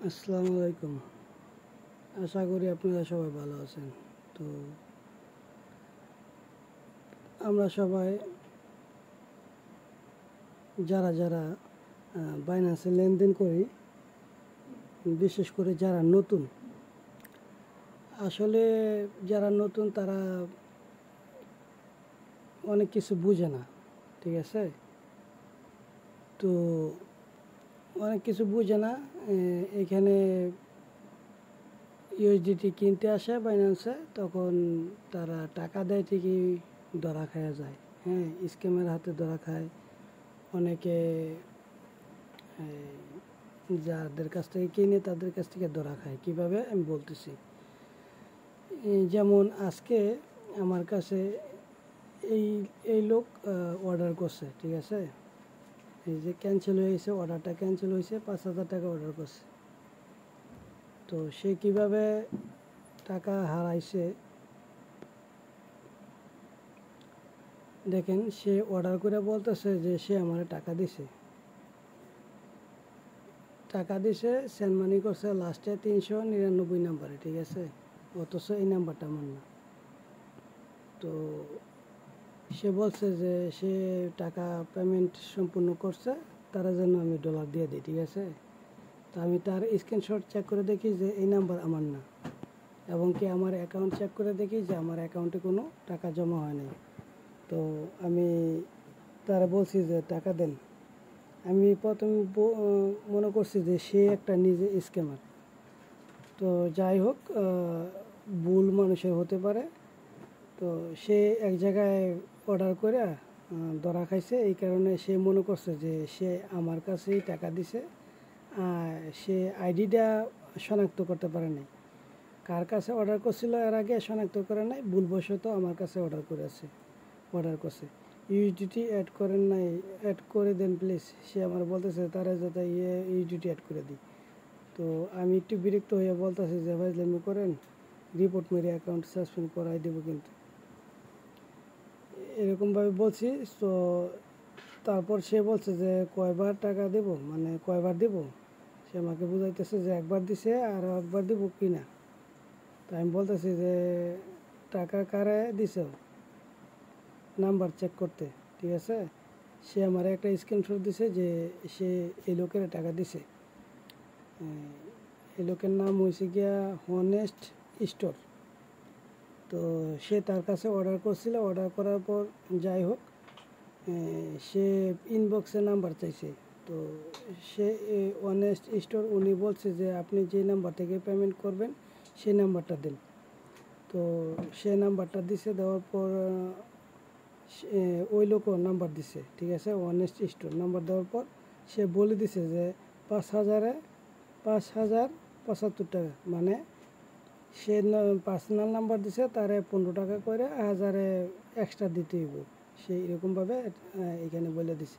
আসসালামু আলাইকুম। আশা করি আপনারা সবাই ভালো আছেন। তো আমরা সবাই যারা বাইন্যান্সে লেনদেন করি, বিশেষ করে যারা নতুন, আসলে যারা নতুন তারা অনেক কিছু বুঝে না, ঠিক আছে? তো অনেক কিছু বুঝে না। এখানে ইউএসডিটি কিনতে আসে বাইন্যান্সে, তখন তারা টাকা দেয় ঠিকই, ধরা খাওয়া যায়। হ্যাঁ, স্ক্যামের হাতে ধরা খায় অনেকে। যাদের কাছ থেকে কিনে তাদের কাছ থেকে ধরা খায়। কীভাবে আমি বলতেছি। যেমন আজকে আমার কাছে এই এই লোক অর্ডার করছে, ঠিক আছে? এই যে ক্যান্সেল হয়েছে, অর্ডারটা ক্যান্সেল হয়েছে, 5,000 টাকা অর্ডার করছে। তো সে কিভাবে টাকা হারাইছে দেখেন। সে অর্ডার করে বলতেছে যে সে আমার টাকা দিছে, সেন্ড মানি করছে লাস্টে 399 নাম্বারে, ঠিক আছে? অথচ এই নাম্বারটা আমার না। তো সে বলছে যে সে টাকা পেমেন্ট সম্পূর্ণ করছে, তারা যেন আমি ডলার দিয়ে দিই, ঠিক আছে? তো আমি তার স্ক্রিনশট চেক করে দেখি যে এই নাম্বার আমার না, এবং কি আমার অ্যাকাউন্ট চেক করে দেখি যে আমার অ্যাকাউন্টে কোনো টাকা জমা হয় নাই। তো আমি তারা বলছি যে টাকা দেন। আমি প্রথম মনে করছি যে সে একটা নিজে স্ক্যামার। তো যাই হোক, ভুল মানুষের হতে পারে। তো সে এক জায়গায় অর্ডার করে ধরা খাইছে, এই কারণে সে মনে করছে যে সে আমার কাছেই টাকা দিছে। সে আইডিটা শনাক্ত করতে পারে নাই, কার কাছে অর্ডার করছিল এর আগে শনাক্ত করে নাই, ভুলবশত আমার কাছে অর্ডার করছে। ইউএসডিটি অ্যাড করেন নাই, অ্যাড করে দেন প্লিজ। সে আমার বলতেছে তারা যাতে ইউএসডিটি অ্যাড করে দিই। তো আমি একটু বিরক্ত হয়ে বলতেছি যে ভাই লেমি করেন, রিপোর্ট মেরে অ্যাকাউন্ট সাসপেন্ড করাই দেবো কিন্তু, এরকমভাবে বলছি। তো তারপর সে বলছে যে কয়বার টাকা দেব, মানে কয়বার দেব। সে আমাকে বুঝাইতেছে যে একবার দিছে আর একবার দেব কি না। তো আমি বলতেছি যে টাকা কারে দিছ, নাম্বার চেক করতে, ঠিক আছে? সে আমার একটা স্ক্রিনশট দিছে যে সে এই লোকের টাকা দিছে। এই লোকের নাম হয়েছে গিয়া হনেস্ট স্টোর। তো সে তার কাছে অর্ডার করছিল, অর্ডার করার পর যাই হোক, সে ইনবক্সে নাম্বার চাইছে। তো সে অনেস্ট স্টোর উনি বলছে যে আপনি যে নাম্বার থেকে পেমেন্ট করবেন সেই নাম্বারটা দেন। তো সে নাম্বারটা দিছে, দেওয়ার পর ওই লোকও নাম্বার দিছে, ঠিক আছে? অনেস্ট স্টোর নাম্বার দেওয়ার পর সে বলে দিছে যে 5,075 টাকা, মানে সে পার্সোনাল নাম্বার দিছে, তারে 15 টাকা করে 1,000 এক্সট্রা দিতে হইব। সে এরকমভাবে এখানে বলে দিছে।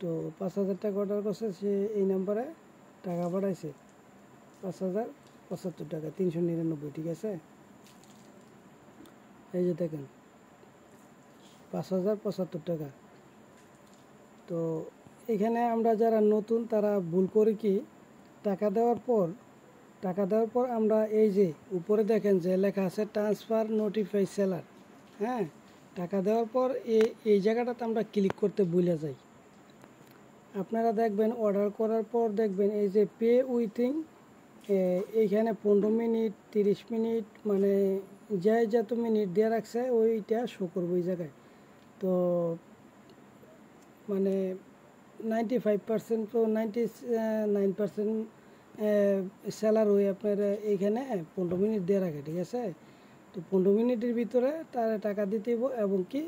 তো 5,000 টাকা অর্ডার করছে, সে এই নাম্বারে টাকা পাঠাইছে 5,075 টাকা 399, ঠিক আছে? এই যে দেখেন 5,075 টাকা। তো এখানে আমরা যারা নতুন তারা ভুল করি কি, টাকা দেওয়ার পর আমরা এই যে উপরে দেখেন যে লেখা আছে ট্রান্সফার নোটিফাই সেলার। হ্যাঁ, টাকা দেওয়ার পর এই জায়গাটাতে আমরা ক্লিক করতে ভুলে যাই। আপনারা দেখবেন অর্ডার করার পর দেখবেন এই যে পে উইথিং, এইখানে 15 মিনিট 30 মিনিট, মানে যত মিনিট দিয়ে রাখছে ওইটা শো করবো এই জায়গায়। তো মানে 95% তো 99% সেলার হয়ে আপনার এইখানে 15 মিনিট দিয়ে রাখে, ঠিক আছে? তো 15 মিনিটের ভিতরে তার টাকা দিতে হইব, এবং কি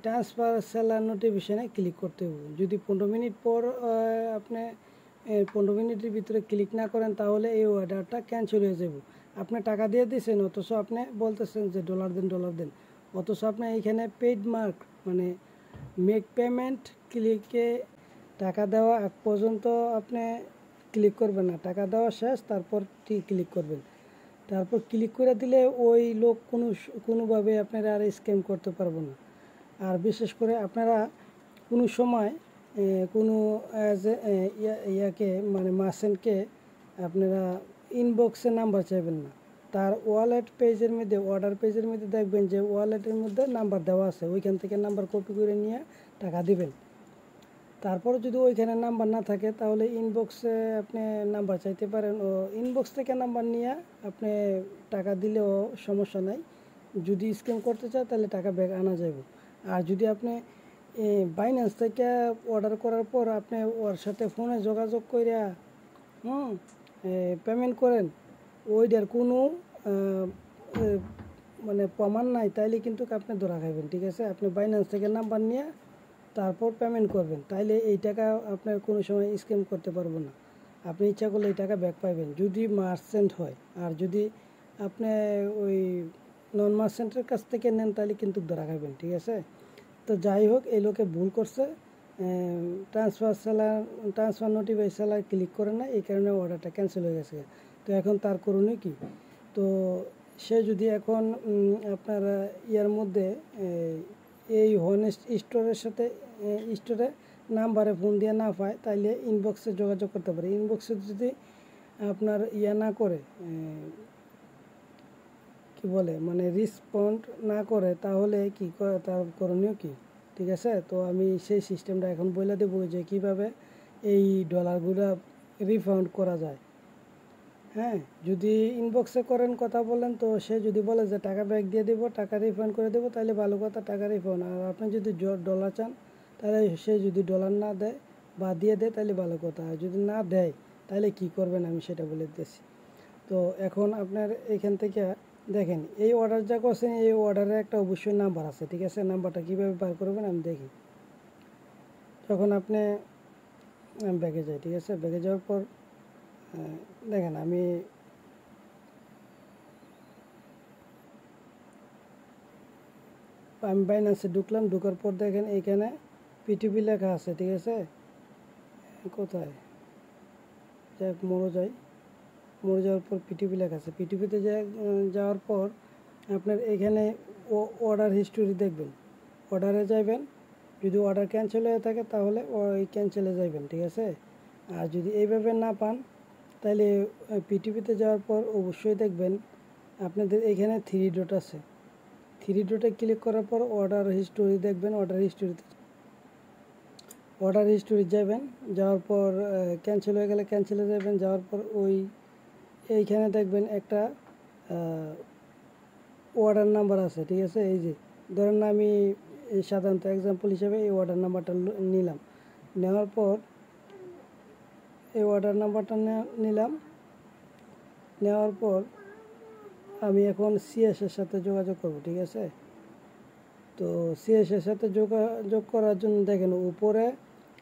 ট্রান্সফার সেলার নোটিফিকেশনে ক্লিক করতে হইব। যদি 15 মিনিট পর আপনি 15 মিনিটের ভিতরে ক্লিক না করেন তাহলে এই অর্ডারটা ক্যান্সেল হয়ে যাব। আপনি টাকা দিয়ে দিয়েছেন, অথচ আপনি বলতেছেন যে ডলার দেন, অথচ আপনি এইখানে পেইড মার্ক, মানে মেক পেমেন্ট ক্লিকে টাকা দেওয়া আগ পর্যন্ত আপনি ক্লিক করবেন না, টাকা দেওয়া শেষ তারপর ক্লিক করবেন। তারপর ক্লিক করে দিলে ওই লোক কোনোভাবে আপনারা আর স্ক্যাম করতে পারবো না। আর বিশেষ করে আপনারা কোনো সময় কোনো ইয়াকে মানে মার্চেন্টকে আপনারা ইনবক্সে নাম্বার চাইবেন না, তার ওয়ালেট পেজের মধ্যে অর্ডার পেজের মধ্যে দেখবেন যে ওয়ালেটের মধ্যে নাম্বার দেওয়া আছে, ওইখান থেকে নাম্বার কপি করে নিয়ে টাকা দিবেন। তারপর যদি ওইখানে নাম্বার না থাকে তাহলে ইনবক্সে আপনি নাম্বার চাইতে পারেন, ও ইনবক্স থেকে নাম্বার নিয়ে আপনি টাকা দিলেও সমস্যা নাই। যদি স্ক্যাম করতে চায় তাহলে টাকা ব্যাক আনা যাবে। আর যদি আপনি বাইন্যান্স থেকে অর্ডার করার পর আপনি ওর সাথে ফোনে যোগাযোগ কইরা পেমেন্ট করেন, ওইটার কোনো মানে প্রমাণ নাই, তাইলে কিন্তু আপনি ধরা খাইবেন। ঠিক আছে, আপনি বাইন্যান্স থেকে নাম্বার নিয়ে তারপর পেমেন্ট করবেন, তাইলে এই টাকা আপনার কোনো সময় স্ক্যাম করতে পারবো না। আপনি ইচ্ছা করলে এই টাকা ব্যাক পাইবেন যদি মার্চেন্ট হয়। আর যদি আপনি ওই নন মার্চেন্টের কাছ থেকে নেন তাহলে কিন্তু ধরা খাইবেন। ঠিক আছে, তো যাই হোক, এই লোকে ভুল করছে, ট্রান্সফার নোটিফাই সেলার ক্লিক করে না, এই কারণে অর্ডারটা ক্যান্সেল হয়ে গেছে। তো এখন তার করণীয় কি? তো সে যদি এখন আপনার ইয়ার মধ্যে এই হনেস্ট স্টোরের সাথে স্টোরে নাম্বারে ফোন দিয়ে না পায়, তাইলে ইনবক্সে যোগাযোগ করতে পারে। ইনবক্সে যদি আপনার ইয়া না করে, কি বলে মানে রেসপন্ড না করে, তাহলে কি করে, তার করণীয় কি? ঠিক আছে, তো আমি সেই সিস্টেমটা এখন বলে দেবো যে কীভাবে এই ডলারগুলো রিফান্ড করা যায়। হ্যাঁ, যদি ইনবক্সে করেন, কথা বলেন, তো সে যদি বলে যে টাকা ব্যাক দিয়ে দেবো, টাকা রিফান্ড করে দেবো, তাহলে ভালো কথা, টাকা রিফান্ড। আর আপনি যদি ডলার চান, তাহলে সে যদি ডলার না দেয় বা দিয়ে দেয় তাহলে ভালো কথা। আর যদি না দেয় তাহলে কি করবেন আমি সেটা বলে দিতেছি। তো এখন আপনার এখান থেকে দেখেন, এই অর্ডার যা করছেন, এই অর্ডারে একটা অবশ্যই নাম্বার আছে। ঠিক আছে, নাম্বারটা কীভাবে বার করবেন আমি দেখি। যখন আপনি ব্যাগে যাই, ঠিক আছে, ব্যাগে যাওয়ার পর দেখেন আমি বাইন্যান্সে ঢুকলাম, ঢুকার পর দেখেন এইখানে পিটিপি লেখা আছে। ঠিক আছে, কোথায় যাই মোড়ো যাই, মোড়ে যাওয়ার পর পিটিপি লেখা আছে। পিটিপিতে যাওয়ার পর আপনার এখানে অর্ডার হিস্টোরি দেখবেন, অর্ডারে যাইবেন। যদি অর্ডার ক্যান্সেল হয়ে থাকে তাহলে ওই ক্যান্সেলে যাইবেন। ঠিক আছে, আর যদি এইভাবে না পান তাহলে পিটিপিতে যাওয়ার পর অবশ্যই দেখবেন আপনাদের এখানে থ্রি ডট আছে। থ্রি ডটে ক্লিক করার পর অর্ডার হিস্টোরি দেখবেন। অর্ডার হিস্টোরি যাবেন, যাওয়ার পর ক্যান্সেল হয়ে গেলে ক্যান্সেলে যাবেন। যাওয়ার পর এইখানে দেখবেন একটা অর্ডার নাম্বার আছে। ঠিক আছে, এই যে ধরেন আমি সাধারণত এক্সাম্পল হিসেবে এই অর্ডার নাম্বারটা নিলাম। নেওয়ার পর এই অর্ডার নাম্বারটা নিলাম। নেওয়ার পর আমি এখন সিএসের সাথে যোগাযোগ করব। ঠিক আছে, তো সিএসের সাথে যোগাযোগ করার জন্য দেখেন উপরে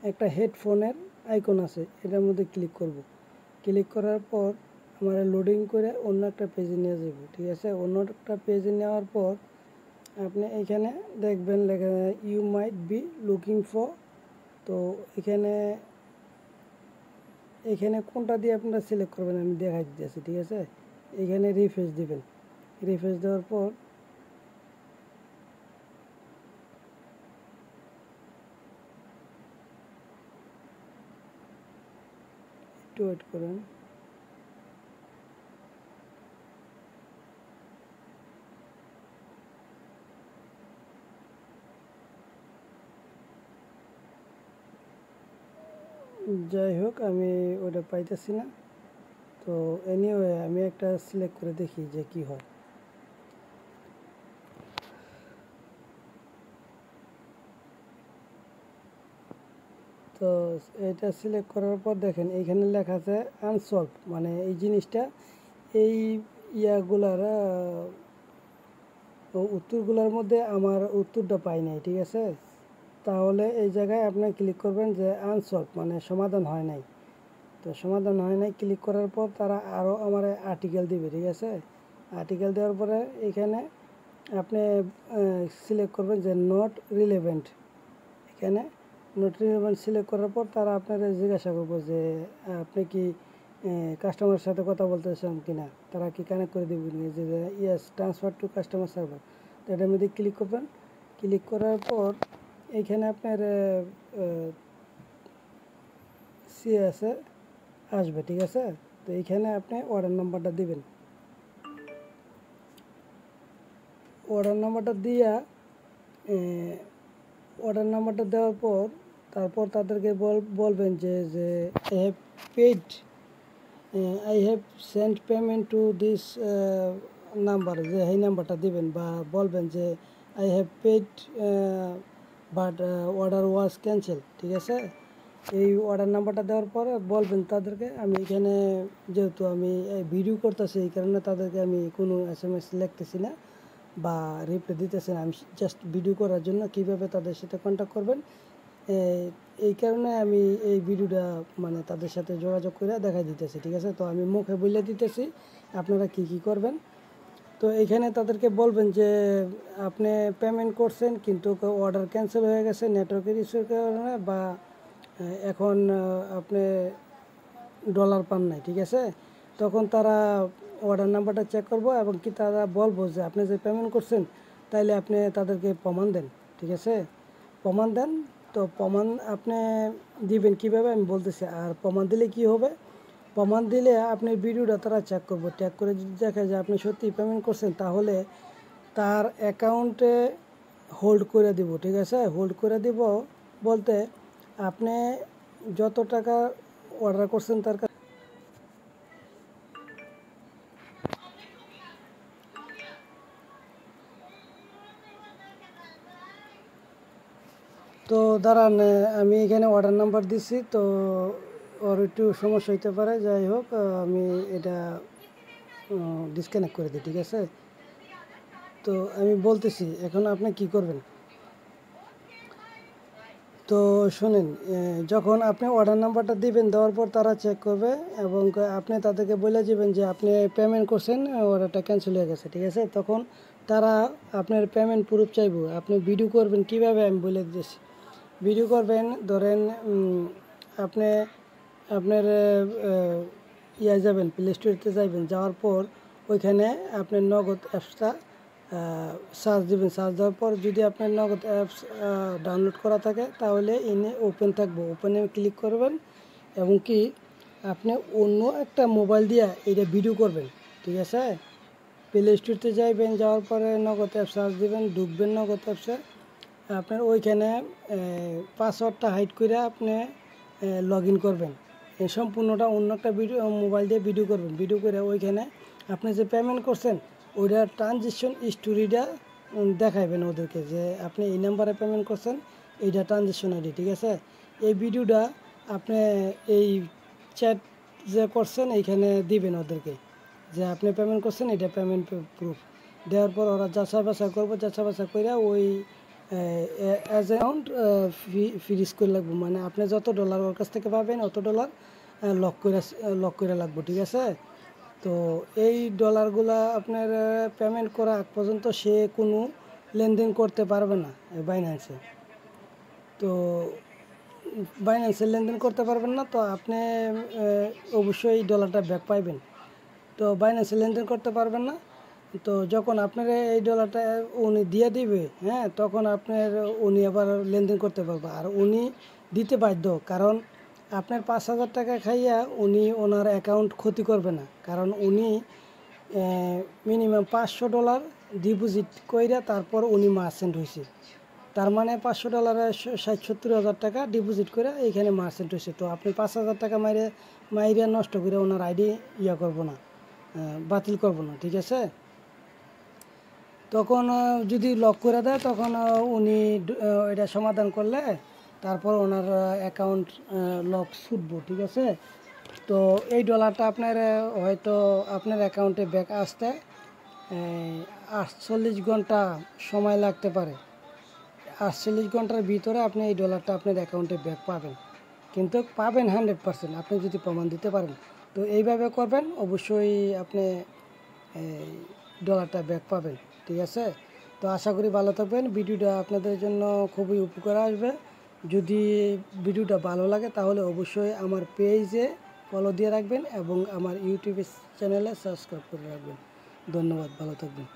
একটা হেডফোনের আইকন আছে, এটার মধ্যে ক্লিক করব। ক্লিক করার পর আমার লোডিং করে অন্য একটা পেজে নিয়ে যাব। ঠিক আছে, অন্য একটা পেজে নেওয়ার পর আপনি এখানে দেখবেন লেখা you might be looking for. তো এখানে কোনটা দিয়ে আপনারা সিলেক্ট করবেন আমি দেখাই দিতেছি। ঠিক আছে, এখানে রিফ্রেশ দিবেন। রিফ্রেশ দেওয়ার পর একটু ওয়েট করেন। যাই হোক, আমি ওটা পাইতেছি না। তো এনিওয়ে আমি একটা সিলেক্ট করে দেখি যে কি হয়। তো এটা সিলেক্ট করার পর দেখেন এইখানে লেখা আছে আনসলভ, মানে এই জিনিসটা এই ইয়াগুলার উত্তরগুলোর মধ্যে আমার উত্তরটা পাই নাই। ঠিক আছে, তাহলে এই জায়গায় আপনি ক্লিক করবেন যে আনসলভ, মানে সমাধান হয় নাই। তো সমাধান হয় নাই ক্লিক করার পর তারা আরও আমার আর্টিকেল দিবে। ঠিক আছে, আর্টিকেল দেওয়ার পরে এখানে আপনি সিলেক্ট করবেন যে নট রিলেভেন্ট। এখানে নট রিলেভেন্ট সিলেক্ট করার পর তারা আপনারা জিজ্ঞাসা করবো যে আপনি কি কাস্টমারের সাথে কথা বলতে চান কিনা, তারা কি কানেক্ট করে দেবেন যে yes transfer to customer server. তো এটার মধ্যে ক্লিক করবেন। ক্লিক করার পর এইখানে আপনার সিএসএ আসবে। ঠিক আছে, তো এইখানে আপনি অর্ডার নাম্বারটা দিবেন। অর্ডার নাম্বারটা দিয়া অর্ডার নাম্বারটা দেওয়ার পর তারপর তাদেরকে বলবেন যে I have paid, I have send payment to this number, যে এই নাম্বারটা দিবেন, বা বলবেন যে I have paid but order was cancel. ঠিক আছে, এই অর্ডার নাম্বারটা দেওয়ার পরে বলবেন তাদেরকে আমি এখানে যেহেতু আমি ভিডিও করতেছি এই কারণে তাদেরকে আমি কোনো SMS লিখতেছি না বা রিপ্লাই দিতেছি না, আমি জাস্ট ভিডিও করার জন্য কীভাবে তাদের সাথে কন্ট্যাক্ট করবেন এই কারণে আমি এই ভিডিওটা মানে তাদের সাথে যোগাযোগ করে দেখাই দিতেছি। ঠিক আছে, তো আমি মুখে বলে দিতেছি আপনারা কি কি করবেন। তো এখানে তাদেরকে বলবেন যে আপনি পেমেন্ট করছেন কিন্তু অর্ডার ক্যান্সেল হয়ে গেছে নেটওয়ার্কের ইস্যুর কারণে, বা এখন আপনি ডলার পান নাই। ঠিক আছে, তখন তারা অর্ডার নাম্বারটা চেক করবো এবং কি তারা বলবো যে আপনি যে পেমেন্ট করছেন তাইলে আপনি তাদেরকে প্রমাণ দেন। ঠিক আছে, প্রমাণ দেন। তো প্রমাণ আপনি দিবেন কিভাবে আমি বলতেছি। আর প্রমাণ দিলে কি হবে, প্রমাণ দিলে আপনি ভিডিওটা তারা চেক করবো, চেক করে যদি দেখে যে আপনি সত্যি পেমেন্ট করছেন তাহলে তার অ্যাকাউন্টে হোল্ড করে দিব। ঠিক আছে, হোল্ড করে দিব বলতে আপনি যত টাকা অর্ডার করছেন তার তো দাঁড়ান, আমি এখানে অর্ডার নাম্বার দিছি, তো ওর একটু সমস্যা হইতে পারে, যাই হোক আমি এটা ডিসকানেক্ট করে দিই। ঠিক আছে, তো আমি বলতেছি এখন আপনি কি করবেন। তো শুনেন, যখন আপনি অর্ডার নাম্বারটা দিবেন দেওয়ার পর তারা চেক করবে এবং আপনি তাদেরকে বলে দিবেন যে আপনি পেমেন্ট করছেন, অর্ডারটা ক্যান্সেল হয়ে গেছে। ঠিক আছে, তখন তারা আপনার পেমেন্ট প্রুফ চাইবো। আপনি ভিডিও করবেন কিভাবে আমি বলে দিতেছি। ভিডিও করবেন, ধরেন আপনি আপনার যাবেন, প্লে স্টোরেতে যাবেন, যাওয়ার পর ওইখানে আপনার নগদ অ্যাপসটা সার্চ দেবেন। সার্চ দেওয়ার পর যদি আপনার নগদ অ্যাপস ডাউনলোড করা থাকে তাহলে এনে ওপেন থাকবো, ওপেনে ক্লিক করবেন এবং কি আপনি অন্য একটা মোবাইল দিয়ে এটা ভিডিও করবেন। ঠিক আছে, প্লে স্টোরতে যাইবেন, যাওয়ার পরে নগদ অ্যাপ সার্চ দেবেন, ঢুকবেন নগদ অ্যাপসে, আপনার ওইখানে পাসওয়ার্ডটা হাইড করে আপনি লগ ইন করবেন। সম্পূর্ণটা অন্য একটা ভিডিও মোবাইল দিয়ে ভিডিও করবেন। ভিডিও করে ওইখানে আপনি যে পেমেন্ট করছেন ওইটা ট্রানজেকশন স্টোরিটা দেখাইবেন ওদেরকে যে আপনি এই নাম্বারে পেমেন্ট করছেন, এইটা ট্রানজেকশন আইডি। ঠিক আছে, এই ভিডিওটা আপনি এই চ্যাট যে করছেন এইখানে দিবেন ওদেরকে যে আপনি পেমেন্ট করছেন, এটা পেমেন্ট প্রুফ দেওয়ার পর ওরা যাচাই বাছাই করবো, যাচাই বাছাই করে ওই অ্যামাউন্ট ফ্রিজ করে লাগবো, মানে আপনি যত ডলার ওর কাছ থেকে পাবেন অত ডলার লক করে লাগবো। ঠিক আছে, তো এই ডলারগুলা আপনার পেমেন্ট করা আগ পর্যন্ত সে কোনো লেনদেন করতে পারবে না বাইন্যান্সে। তো বাইন্যান্সে লেনদেন করতে পারবেন না, তো আপনি অবশ্যই ডলারটা ব্যাক পাইবেন। তো বাইন্যান্সে লেনদেন করতে পারবেন না, তো যখন আপনার এই ডলারটা উনি দিয়ে দিবে, হ্যাঁ, তখন আপনার উনি আবার লেনদেন করতে পারবে। আর উনি দিতে বাধ্য, কারণ আপনার 5,000 টাকা খাইয়া উনি ওনার অ্যাকাউন্ট ক্ষতি করবে না, কারণ উনি মিনিমাম $500 ডিপোজিট কইরা তারপর উনি মার্চেন্ট হয়েছে। তার মানে $500 60-70 হাজার টাকা ডিপোজিট করে এইখানে মার্চেন্ট হয়েছে। তো আপনি 5,000 টাকা মাইরে নষ্ট করে ওনার আইডি করবো না, বাতিল করবো না। ঠিক আছে, তখন যদি লক করে দেয় তখন উনি এটা সমাধান করলে তারপর ওনার অ্যাকাউন্ট লক ছুটবো। ঠিক আছে, তো এই ডলারটা আপনার হয়তো আপনার অ্যাকাউন্টে ব্যাক আসতে 48 ঘন্টা সময় লাগতে পারে। 48 ঘন্টার ভিতরে আপনি এই ডলারটা আপনার অ্যাকাউন্টে ব্যাক পাবেন, কিন্তু পাবেন 100% আপনি যদি প্রমাণ দিতে পারেন। তো এইভাবে করবেন, অবশ্যই আপনি এই ডলারটা ব্যাক পাবেন। ঠিক আছে, তো আশা করি ভালো থাকবেন। ভিডিওটা আপনাদের জন্য খুবই উপকার আসবে। যদি ভিডিওটা ভালো লাগে তাহলে অবশ্যই আমার পেজে ফলো দিয়ে রাখবেন এবং আমার ইউটিউব চ্যানেলে সাবস্ক্রাইব করে রাখবেন। ধন্যবাদ, ভালো থাকবেন।